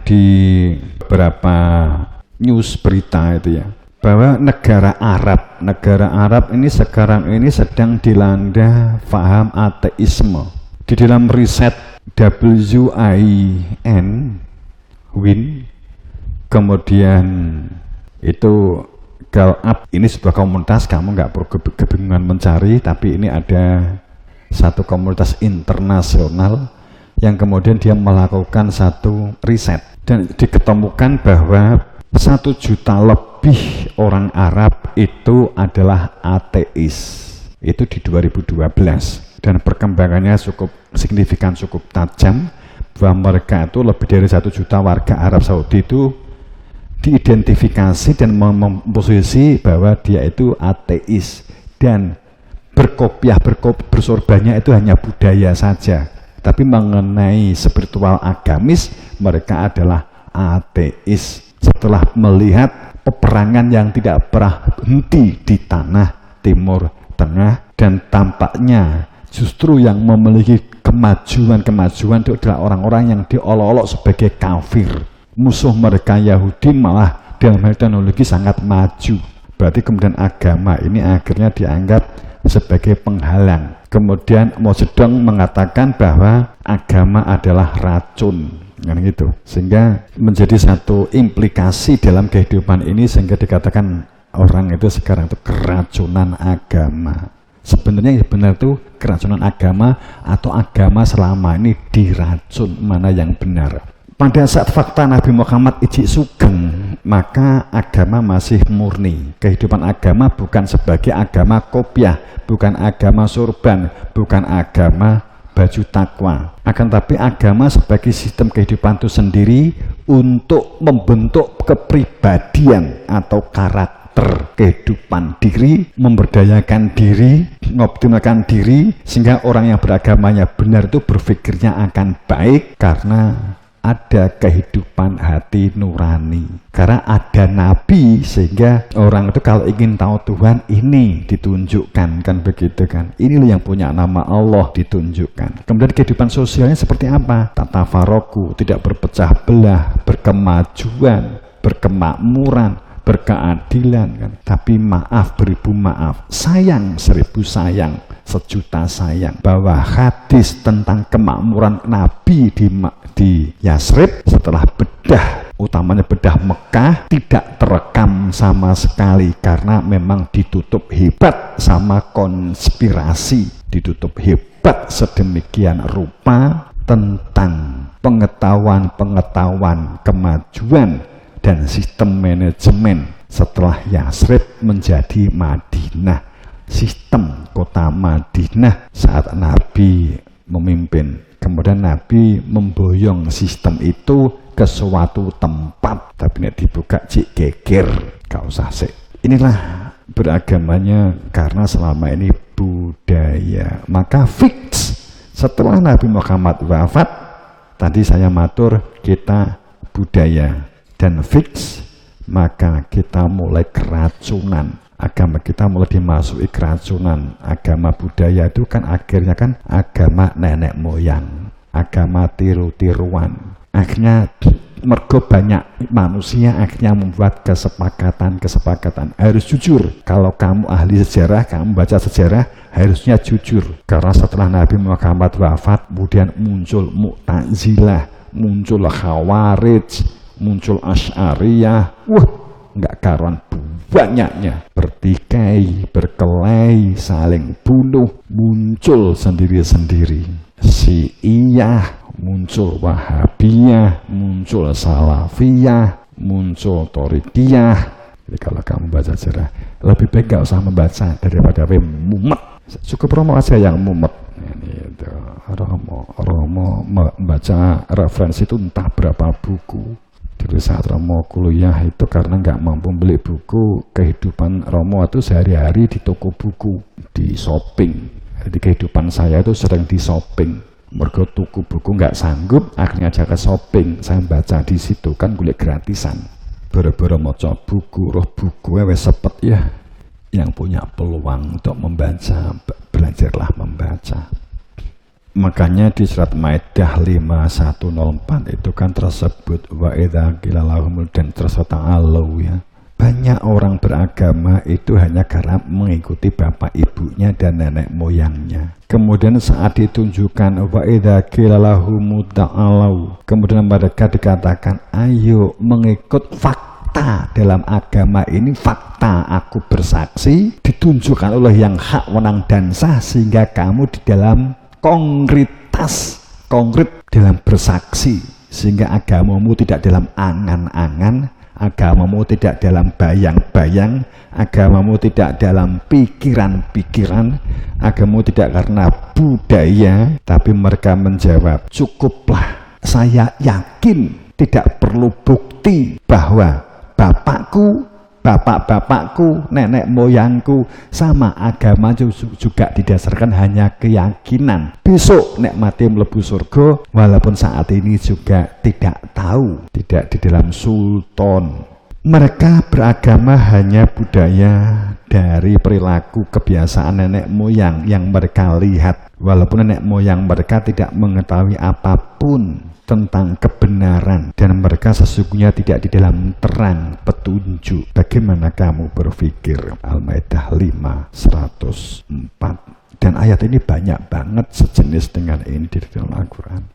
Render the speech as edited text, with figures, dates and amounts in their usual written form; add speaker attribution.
Speaker 1: di beberapa news berita itu ya, bahwa negara Arab ini sekarang ini sedang dilanda paham ateisme. Di dalam riset WIN, kemudian itu Gallup, ini sebuah komunitas, kamu nggak perlu kebingungan mencari, tapi ini ada satu komunitas internasional yang kemudian dia melakukan satu riset dan diketemukan bahwa 1 juta lebih orang Arab itu adalah ateis. Itu di 2012 dan perkembangannya cukup signifikan, cukup tajam, bahwa mereka itu lebih dari 1 juta warga Arab Saudi itu diidentifikasi dan memposisi bahwa dia itu ateis dan bersorbannya itu hanya budaya saja, tapi mengenai spiritual agamis mereka adalah ateis. Setelah melihat peperangan yang tidak pernah henti di tanah Timur Tengah, dan tampaknya justru yang memiliki kemajuan itu adalah orang-orang yang diolok-olok sebagai kafir. Musuh mereka Yahudi malah dalam hal teknologi sangat maju. Berarti kemudian agama ini akhirnya dianggap sebagai penghalang. Kemudian Mao Zedong mengatakan bahwa agama adalah racun, kan gitu. Sehingga menjadi satu implikasi dalam kehidupan ini, sehingga dikatakan orang itu sekarang itu keracunan agama. Sebenarnya yang benar itu keracunan agama atau agama selama ini diracun, mana yang benar? Pada saat fakta Nabi Muhammad ijik sugeng, maka agama masih murni. Kehidupan agama bukan sebagai agama kopiah, bukan agama surban, bukan agama baju takwa. Akan tapi agama sebagai sistem kehidupan itu sendiri untuk membentuk kepribadian atau karakter kehidupan diri, memberdayakan diri, mengoptimalkan diri, sehingga orang yang beragamanya benar itu berpikirnya akan baik karena ada kehidupan hati nurani, karena ada nabi, sehingga orang itu kalau ingin tahu Tuhan ini ditunjukkan, kan begitu kan, ini yang punya nama Allah ditunjukkan. Kemudian kehidupan sosialnya seperti apa? Tata faroku, tidak berpecah belah, berkemajuan, berkemakmuran, berkeadilan kan. Tapi maaf beribu maaf, sayang seribu sayang, sejuta sayang, bahwa hadis tentang kemakmuran Nabi di Yasrib setelah bedah, utamanya bedah Mekah, tidak terekam sama sekali karena memang ditutup hebat sama konspirasi, ditutup hebat sedemikian rupa tentang pengetahuan kemajuan dan sistem manajemen setelah Yasrib menjadi Madinah, sistem kota Madinah saat Nabi memimpin. Kemudian Nabi memboyong sistem itu ke suatu tempat, tapi nek dibuka cik geger, gak usah sih. Inilah beragamanya karena selama ini budaya. Maka fix setelah Nabi Muhammad wafat, tadi saya matur kita budaya, dan fix maka kita mulai keracunan. Agama kita mulai dimasuki keracunan. Agama budaya itu kan akhirnya kan agama nenek moyang, agama tiru-tiruan. Akhirnya mergo banyak manusia akhirnya membuat kesepakatan harus jujur. Kalau kamu ahli sejarah, kamu baca sejarah harusnya jujur. Karena setelah Nabi Muhammad wafat, kemudian muncul Mu'tazilah, muncul Khawarij, muncul Asy'ariyah. Wah, nggak karuan banyaknya, bertikai, berkelahi, saling bunuh, muncul sendiri-sendiri. Syiah, muncul Wahabiyah, muncul Salafiyah, muncul Torikiyah. Jadi kalau kamu baca sejarah, lebih baik gak usah membaca daripada mumet. Cukup Romo aja yang mumet. Ini itu Romo membaca referensi itu entah berapa buku. Dulu saat Romo kuliah itu karena nggak mampu beli buku, kehidupan Romo itu sehari-hari di toko buku, di shopping. Jadi kehidupan saya itu sering di shopping. Mergo tuku buku nggak sanggup, akhirnya aja ke shopping. Saya baca di situ kan kuliah gratisan. Boro-boro maca buku, roh buku wes sepet ya. Yang punya peluang untuk membaca, belajarlah membaca. Makanya di surat Maidah 5104 itu kan tersebut wa idza qila lahum dan ta'alu ya. Banyak orang beragama itu hanya karena mengikuti bapak ibunya dan nenek moyangnya. Kemudian saat ditunjukkan wa idza qila lahum ta'alu, kemudian mereka dikatakan ayo mengikut fakta dalam agama ini, fakta aku bersaksi ditunjukkan oleh yang hak, wenang dan sah, sehingga kamu di dalam konkret dalam bersaksi, sehingga agamamu tidak dalam angan-angan, agamamu tidak dalam bayang-bayang, agamamu tidak dalam pikiran-pikiran, agamamu tidak karena budaya. Tapi mereka menjawab, cukuplah, saya yakin tidak perlu bukti bahwa bapak-bapakku, nenek moyangku sama agama juga didasarkan hanya keyakinan. Besok nek mati mlebu surga, walaupun saat ini juga tidak tahu, tidak di dalam sultan. Mereka beragama hanya budaya dari perilaku kebiasaan nenek moyang yang mereka lihat, walaupun nenek moyang mereka tidak mengetahui apapun tentang kebenaran, dan mereka sesungguhnya tidak di dalam terang petunjuk. Bagaimana kamu berpikir? Al-Maidah 5:104. Dan ayat ini banyak banget sejenis dengan ini di dalam Al-Quran.